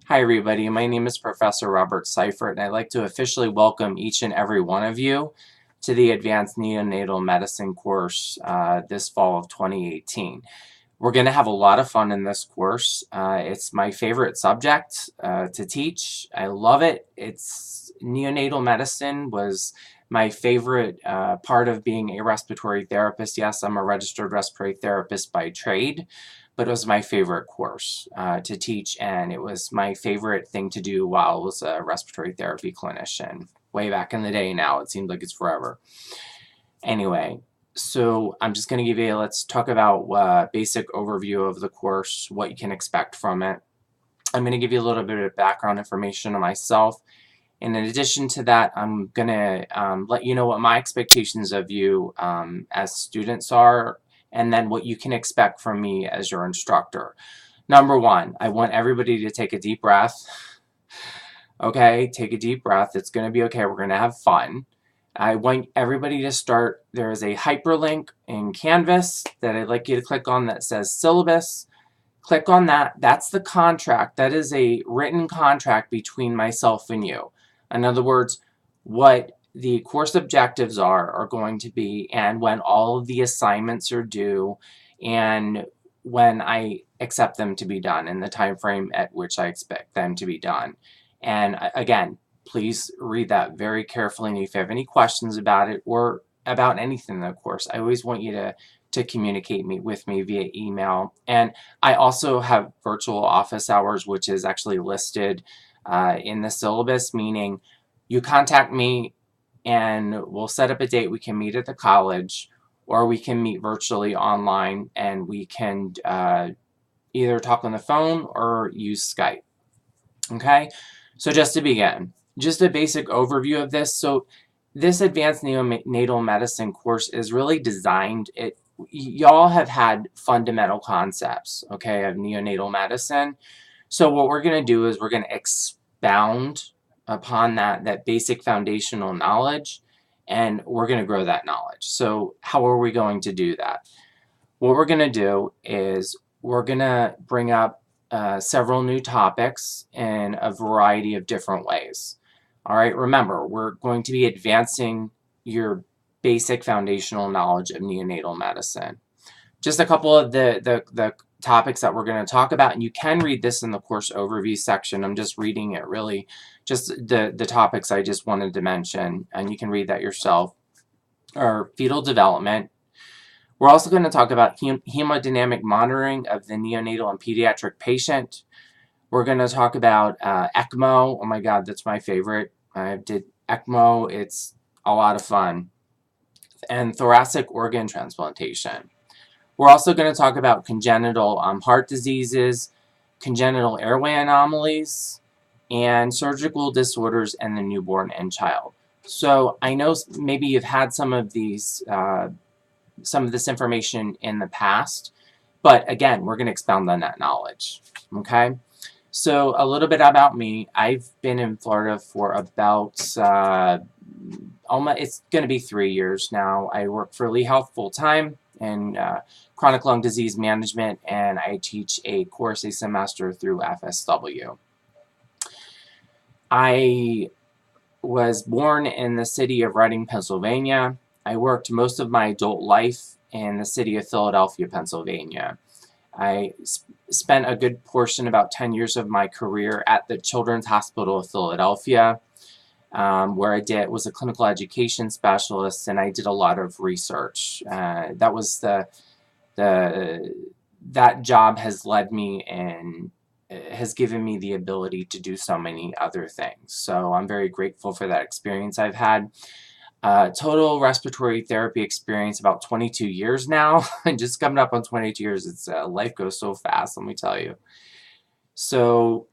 Hi everybody, my name is Professor Robert Seifert and I'd like to officially welcome each and every one of you to the Advanced Neonatal Medicine course this fall of 2018. We're going to have a lot of fun in this course. It's my favorite subject to teach. I love it. Neonatal medicine was my favorite part of being a respiratory therapist. Yes, I'm a registered respiratory therapist by trade, but it was my favorite course to teach, and it was my favorite thing to do while I was a respiratory therapy clinician. Way back in the day now, it seems like it's forever. Anyway, so I'm just going to let's talk about a basic overview of the course, what you can expect from it. I'm going to give you a little bit of background information on myself. And in addition to that, I'm going to let you know what my expectations of you as students are, and then what you can expect from me as your instructor. Number one, I want everybody to take a deep breath. Okay, take a deep breath. It's going to be okay. We're going to have fun. I want everybody to start. There is a hyperlink in Canvas that I'd like you to click on that says syllabus. Click on that. That's the contract. That is a written contract between myself and you. In other words, what the course objectives are going to be, and when all of the assignments are due, and when I accept them to be done, in the time frame at which I expect them to be done. And again, please read that very carefully, and if you have any questions about it or about anything in the course, I always want you to communicate with me via email. And I also have virtual office hours, which is actually listed in the syllabus, meaning you contact me and we'll set up a date. We can meet at the college, or we can meet virtually online, and we can either talk on the phone or use Skype. Okay, so just to begin, just a basic overview of this. So this advanced neonatal medicine course is really designed, y'all have had fundamental concepts, okay, of neonatal medicine. So what we're going to do is we're going to expound upon that basic foundational knowledge, and we're going to grow that knowledge. So how are we going to do that? What we're going to do is we're going to bring up several new topics in a variety of different ways. All right, remember, we're going to be advancing your basic foundational knowledge of neonatal medicine. Just a couple of the topics that we're going to talk about, and you can read this in the course overview section. I'm just reading it really, just the topics I just wanted to mention, and you can read that yourself. Or fetal development. We're also going to talk about hemodynamic monitoring of the neonatal and pediatric patient. We're going to talk about ECMO. Oh my God, that's my favorite. I did ECMO. It's a lot of fun. And thoracic organ transplantation. We're also going to talk about congenital heart diseases, congenital airway anomalies, and surgical disorders in the newborn and child. So I know maybe you've had some of this information in the past, but again, we're going to expound on that knowledge. Okay, so a little bit about me. I've been in Florida for about it's going to be 3 years now. I work for Lee Health full time in chronic lung disease management, and I teach a course a semester through FSW. I was born in the city of Reading, Pennsylvania. I worked most of my adult life in the city of Philadelphia, Pennsylvania. I spent a good portion, about 10 years of my career, at the Children's Hospital of Philadelphia, where I was a clinical education specialist, and I did a lot of research. That was that job has led me and has given me the ability to do so many other things. So I'm very grateful for that experience I've had. Total respiratory therapy experience, about 22 years now. Just coming up on 22 years. Life goes so fast, let me tell you. So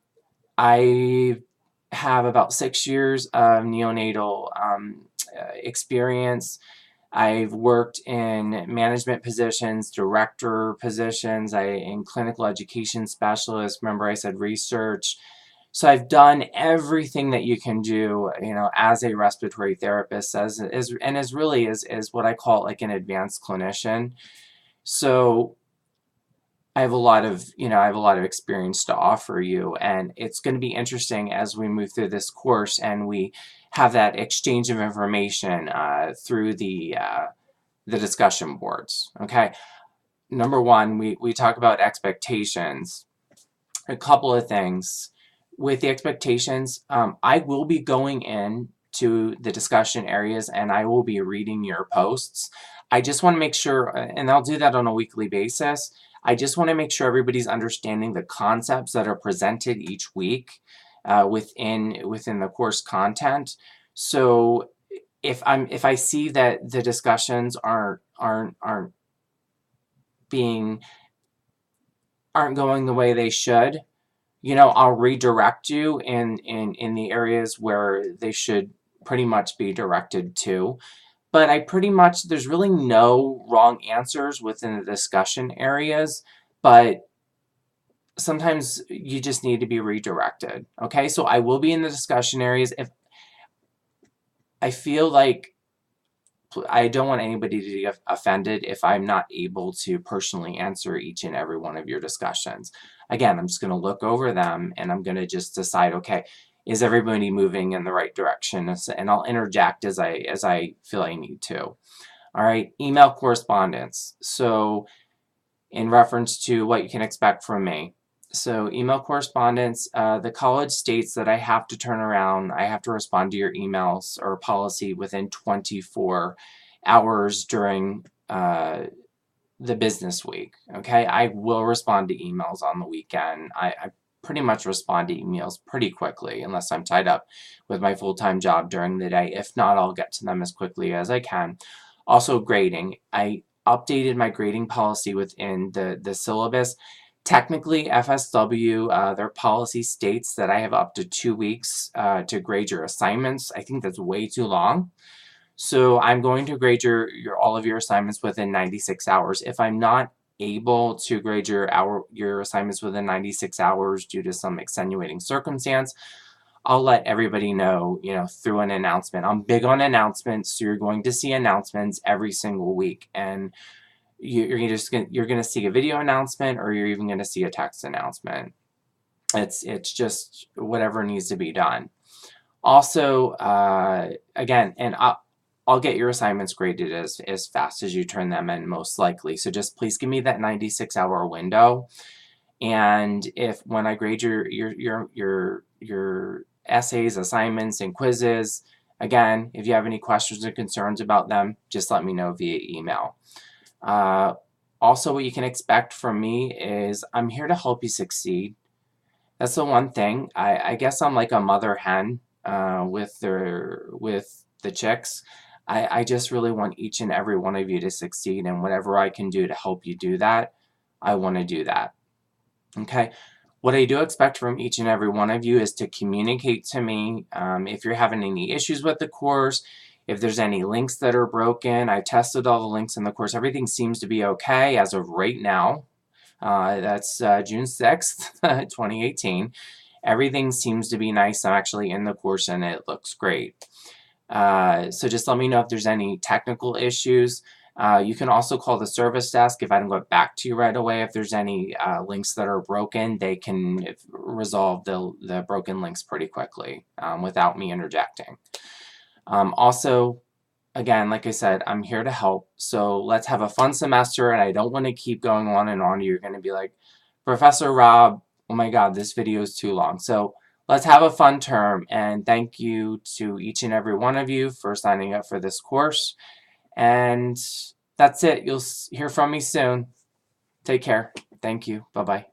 I have about 6 years of neonatal experience. I've worked in management positions, director positions, in clinical education specialist. Remember I said research. So I've done everything that you can do, as a respiratory therapist, as really is what I call like an advanced clinician. So I have a lot of, I have a lot of experience to offer you, and it's going to be interesting as we move through this course and we have that exchange of information through the discussion boards. Okay. Number one, we talk about expectations. A couple of things with the expectations. I will be going in to the discussion areas and I will be reading your posts. I just want to make sure, and I'll do that on a weekly basis. I just want to make sure everybody's understanding the concepts that are presented each week within the course content. So if I see that the discussions being aren't going the way they should, I'll redirect you in the areas where they should pretty much be directed to. But there's really no wrong answers within the discussion areas, but sometimes you just need to be redirected. Okay, so I will be in the discussion areas. If I feel like I don't want anybody to get offended if I'm not able to personally answer each and every one of your discussions. Again, I'm just going to look over them and I'm going to just decide, okay, is everybody moving in the right direction? And I'll interject as I feel I need to. All right, email correspondence. So in reference to what you can expect from me. So email correspondence, the college states that I have to turn around, I have to respond to your emails or policy within 24 hours during the business week. Okay, I will respond to emails on the weekend. I pretty much respond to emails pretty quickly unless I'm tied up with my full-time job during the day. If not, I'll get to them as quickly as I can. Also, grading. I updated my grading policy within the syllabus. Technically, FSW, their policy states that I have up to 2 weeks to grade your assignments. I think that's way too long. So I'm going to grade all of your assignments within 96 hours. If I'm not able to grade your assignments within 96 hours due to some extenuating circumstance, I'll let everybody know, through an announcement. I'm big on announcements, so you're going to see announcements every single week, and you're going to see a video announcement, or you're even going to see a text announcement. It's just whatever needs to be done. Also, again, and I'll get your assignments graded as fast as you turn them in, most likely. So just please give me that 96-hour window. And when I grade your essays, assignments, and quizzes, again, if you have any questions or concerns about them, just let me know via email. Also, what you can expect from me is I'm here to help you succeed. That's the one thing. I guess I'm like a mother hen with the chicks. I just really want each and every one of you to succeed, and whatever I can do to help you do that, I want to do that. Okay. What I do expect from each and every one of you is to communicate to me if you're having any issues with the course, if there's any links that are broken. I tested all the links in the course. Everything seems to be okay as of right now. That's June 6th, 2018. Everything seems to be nice. I'm actually in the course and it looks great. So just let me know if there's any technical issues. You can also call the service desk if I don't get back to you right away. If there's any links that are broken, they can resolve the broken links pretty quickly without me interjecting. Also, again, like I said, I'm here to help. So let's have a fun semester, and I don't want to keep going on and on. You're going to be like, Professor Rob, oh my God, this video is too long. So let's have a fun term, and thank you to each and every one of you for signing up for this course. And that's it. You'll hear from me soon. Take care. Thank you. Bye-bye.